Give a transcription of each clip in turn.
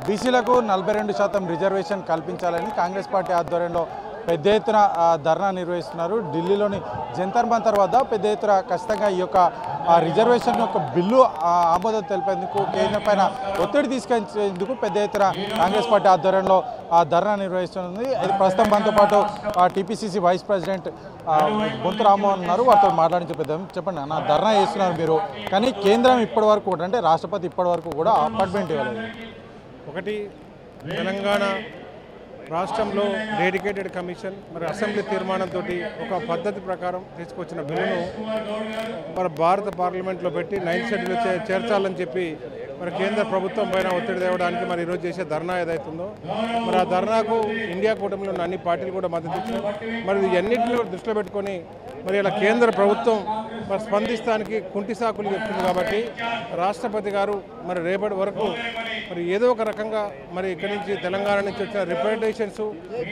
బీసీలకు 42% రిజర్వేషన్ కల్పించాలని కాంగ్రెస్ పార్టీ ఆధ్వర్యంలో పెద్ద ఎత్తున ధర్నా నిర్వహిస్తున్నారు. ఢిల్లీలోని జంతర్ మంతర్ వద్ద పెద్ద ఎత్తున ఖచ్చితంగా ఈ యొక్క రిజర్వేషన్ యొక్క బిల్లు ఆమోదం తెలిపేందుకు కేంద్రం పైన ఒత్తిడి తీసుకొచ్చేందుకు పెద్ద ఎత్తున కాంగ్రెస్ పార్టీ ఆధ్వర్యంలో ధర్నా నిర్వహిస్తుంది. అది ప్రస్తుతం మనతో పాటు TPCC vice president Bontu Rammohan ఉన్నారు. వారితో మాట్లాడించే పెద్ద చెప్పండి అన్న, ధర్నా చేస్తున్నారు మీరు, కానీ కేంద్రం ఇప్పటి వరకు కూడా అంటే రాష్ట్రపతి ఇప్పటి వరకు కూడా అపాయింట్మెంట్ ఇవ్వలేదు. ఒకటి తెలంగాణ రాష్ట్రంలో డెడికేటెడ్ కమిషన్ మరి అసెంబ్లీ తీర్మానంతో ఒక పద్ధతి ప్రకారం తీసుకొచ్చిన బిల్లును మరి భారత పార్లమెంట్లో పెట్టి 9th షెడ్యూల్ చేర్చాలని చెప్పి మరి కేంద్ర ప్రభుత్వం పైన ఒత్తిడి తేవడానికి మరి ఈరోజు చేసే ధర్నా ఏదైతుందో మరి ఆ ధర్నాకు ఇండియా కూటమిలో ఉన్న అన్ని పార్టీలు కూడా మద్దతు ఇచ్చాయి. మరి ఇవన్నింటినీ దృష్టిలో పెట్టుకొని మరి ఇలా కేంద్ర ప్రభుత్వం మరి స్పందిస్తానికి కుంటి సాకులు చెప్తుంది. కాబట్టి రాష్ట్రపతి గారు మరి రేపటి వరకు మరి ఏదో ఒక రకంగా మరి ఇక్కడి నుంచి తెలంగాణ నుంచి వచ్చిన రిప్రజెంటేషన్స్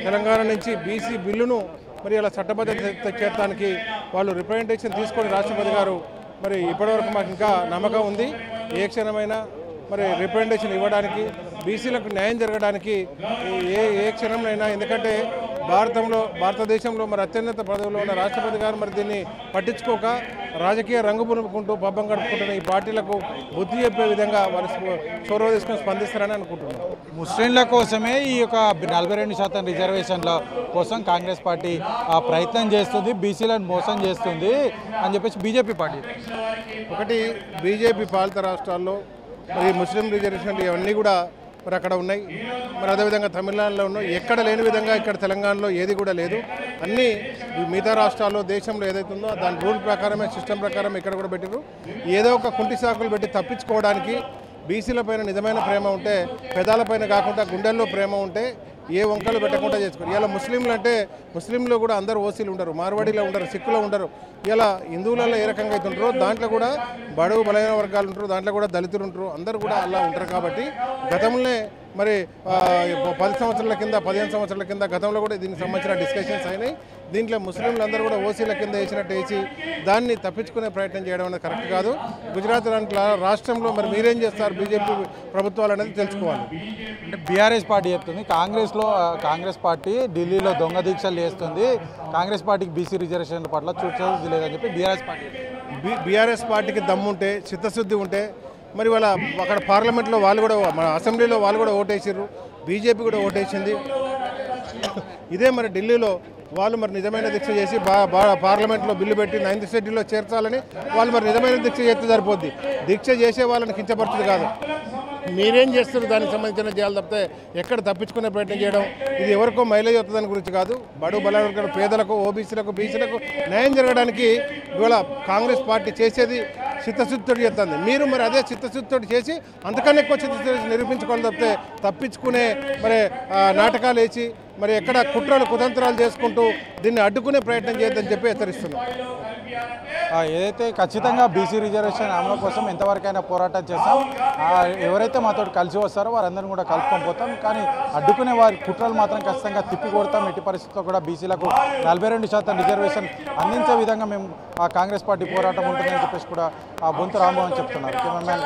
తెలంగాణ నుంచి బీసీ బిల్లును మరి ఇలా చట్టబద్ధత చేయడానికి వాళ్ళు రిప్రజెంటేషన్ తీసుకొని రాష్ట్రపతి గారు మరి ఇప్పటివరకు మాకు ఇంకా నమ్మకం ఉంది, ఏ క్షణమైనా మరి రిప్రజెంటేషన్ ఇవ్వడానికి బీసీలకు న్యాయం జరగడానికి ఏ క్షణంలో, ఎందుకంటే భారతదేశంలో మరి అత్యున్నత పదవిలో ఉన్న రాష్ట్రపతి గారు మరి దీన్ని పట్టించుకోక రాజకీయ రంగు పులుపుకుంటూ పబ్బం గడుపుకుంటున్న ఈ పార్టీలకు బుద్ధి చెప్పే విధంగా వారి చొరవ తీసుకొని స్పందిస్తారని అనుకుంటున్నాను. ముస్లింల కోసమే ఈ యొక్క 42% రిజర్వేషన్ల కోసం కాంగ్రెస్ పార్టీ ప్రయత్నం చేస్తుంది, బీసీలను మోసం చేస్తుంది అని చెప్పేసి బీజేపీ పార్టీ. ఒకటి బీజేపీ పాలిత రాష్ట్రాల్లో మరి ముస్లిం రిజర్వేషన్లు ఇవన్నీ కూడా మరి అక్కడ ఉన్నాయి. మరి అదేవిధంగా తమిళనాడులో ఉన్నాయి. ఎక్కడ లేని విధంగా ఇక్కడ తెలంగాణలో ఏది కూడా లేదు. అన్నీ మిగతా రాష్ట్రాల్లో దేశంలో ఏదైతుందో దాని రూల్ ప్రకారమే సిస్టమ్ ప్రకారం ఇక్కడ కూడా పెట్టారు. ఏదో ఒక కుంటి సాకులు పెట్టి తప్పించుకోవడానికి బీసీలపైన నిజమైన ప్రేమ ఉంటే పెదాలపైన కాకుండా గుండెల్లో ప్రేమ ఉంటే ఏ వంకలు పెట్టకుండా చేసుకోరు. ఇలా ముస్లింలు అంటే ముస్లింలు కూడా అందరూ ఓసీలు ఉండరు, మార్వాడీలో ఉండరు, సిక్కులో ఉండరు. ఇలా హిందువులలో ఏ రకంగా అయితే ఉంటారో దాంట్లో కూడా బడుగు బలైన వర్గాలు ఉంటారు, దాంట్లో కూడా దళితులు ఉంటారు, అందరూ కూడా అలా ఉంటారు. కాబట్టి గతంలోనే మరి 10 సంవత్సరాల కింద 15 సంవత్సరాల కింద గతంలో కూడా దీనికి సంబంధించిన డిస్కషన్స్ అయినాయి. దీంట్లో ముస్లింలు అందరూ కూడా ఓసీల కింద వేసినట్టు వేసి దాన్ని తప్పించుకునే ప్రయత్నం చేయడం అనేది కరెక్ట్ కాదు. గుజరాత్ లాంటి రాష్ట్రంలో మరి మీరేం చేస్తారు బీజేపీ ప్రభుత్వాలు అనేది తెలుసుకోవాలి. అంటే బీఆర్ఎస్ పార్టీ చెప్తుంది కాంగ్రెస్ పార్టీ ఢిల్లీలో దొంగ దీక్షలు చేస్తుంది, కాంగ్రెస్ పార్టీకి బీసీ రిజర్వేషన్ల పట్ల చూడాల్సి లేదని చెప్పి బీఆర్ఎస్ పార్టీకి దమ్ముంటే చిత్తశుద్ధి ఉంటే మరి వాళ్ళ అక్కడ పార్లమెంట్లో వాళ్ళు కూడా మన అసెంబ్లీలో వాళ్ళు కూడా ఓటేసారు, బీజేపీ కూడా ఓటేసింది. ఇదే మరి ఢిల్లీలో వాళ్ళు మరి నిజమైన దీక్ష చేసి పార్లమెంట్లో బిల్లు పెట్టి 9th షెడ్యూల్లో చేర్చాలని వాళ్ళు మరి నిజమైన దీక్ష చేస్తే సరిపోద్ది. దీక్ష చేసే వాళ్ళని కించపరచుది కాదు, మీరేం చేస్తారు దానికి సంబంధించిన చేయాలి తప్పితే ఎక్కడ తప్పించుకునే ప్రయత్నం చేయడం ఇది ఎవరికో మైలేజ్ వస్తుందని గురించి కాదు. బడుగు బలవర్గాల పేదలకు, ఓబీసీలకు, బీసీలకు న్యాయం జరగడానికి ఇవాళ కాంగ్రెస్ పార్టీ చేసేది చిత్తశుద్ధితో చేస్తుంది. మీరు మరి అదే చిత్తశుద్ధితో చేసి అంతకన్నా ఎక్కువ చిత్తశుద్ధి నిరూపించుకోవాలి తప్పితే తప్పించుకునే మరి నాటకాలు వేసి మరి ఎక్కడ కుట్రలు కుతంత్రాలు చేసుకుంటూ దీన్ని అడ్డుకునే ప్రయత్నం చేయొద్దని చెప్పి హెచ్చరిస్తున్నాం. ఏదైతే ఖచ్చితంగా బీసీ రిజర్వేషన్ అమలు కోసం ఎంతవరకైనా పోరాటం చేస్తాం, ఎవరైతే మాతో కలిసి వస్తారో వారందరినీ కూడా కలుపుకొని పోతాం, కానీ అడ్డుకునే వారి కుట్రలు మాత్రం ఖచ్చితంగా తిప్పి కొడతాం. ఎట్టి పరిస్థితుల్లో కూడా బీసీలకు 42% రిజర్వేషన్ అందించే విధంగా మేము కాంగ్రెస్ పార్టీ పోరాటం ఉంటుందని చెప్పేసి కూడా బొంతు రామ్మోహన్ చెప్తున్నారు. కెమెరామెన్